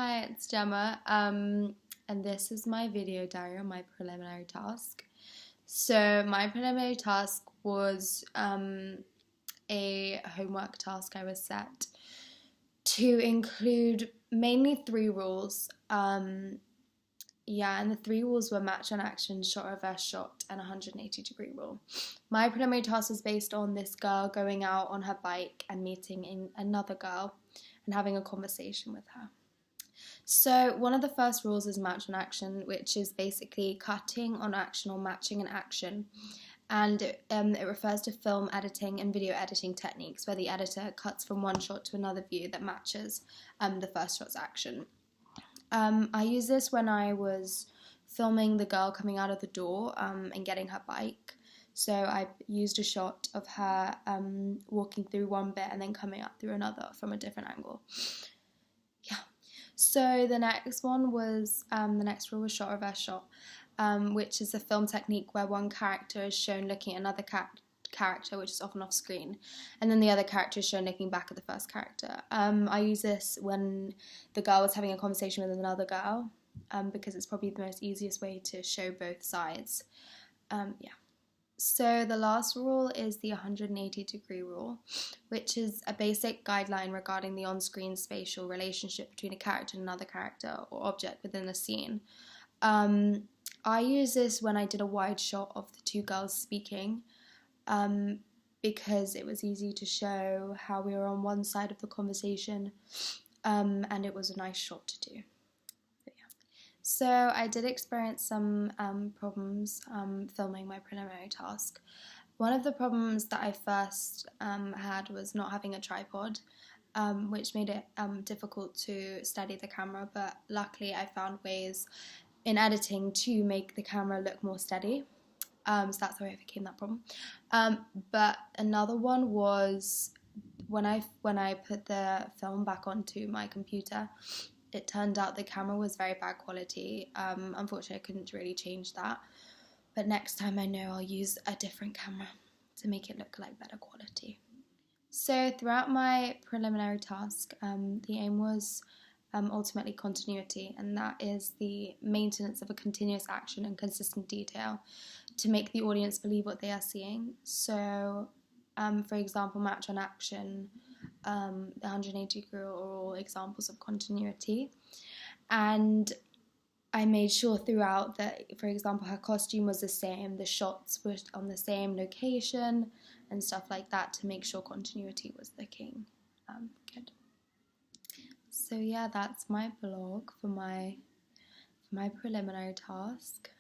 Hi, it's Gemma, and this is my video diary on my preliminary task. So my preliminary task was a homework task I was set to include mainly three rules. And the three rules were match on action, shot reverse shot, and 180-degree rule. My preliminary task was based on this girl going out on her bike and meeting another girl and having a conversation with her. So one of the first rules is match on action, which is basically cutting on action or matching an action. And it refers to film editing and video editing techniques where the editor cuts from one shot to another view that matches the first shot's action. I used this when I was filming the girl coming out of the door and getting her bike. So I used a shot of her walking through one bit and then coming up through another from a different angle. So the next one was, the next rule was shot reverse shot, which is a film technique where one character is shown looking at another character, which is often off screen, and then the other character is shown looking back at the first character. I use this when the girl was having a conversation with another girl, because it's probably the most easiest way to show both sides. So the last rule is the 180-degree rule, which is a basic guideline regarding the on-screen spatial relationship between a character and another character or object within a scene. I use this when I did a wide shot of the two girls speaking, because it was easy to show how we were on one side of the conversation, and it was a nice shot to do. So I did experience some problems filming my preliminary task. One of the problems that I first had was not having a tripod, which made it difficult to steady the camera, but luckily I found ways in editing to make the camera look more steady. So that's how I overcame that problem. But another one was when I put the film back onto my computer, it turned out the camera was very bad quality. Unfortunately, I couldn't really change that. But next time I know I'll use a different camera to make it look like better quality. So throughout my preliminary task, the aim was ultimately continuity, and that is the maintenance of a continuous action and consistent detail to make the audience believe what they are seeing. So, for example, match on action, the 180-degree are all examples of continuity, and I made sure throughout that, for example, her costume was the same, the shots were on the same location and stuff like that to make sure continuity was the king. Good. So yeah, that's my vlog for my preliminary task.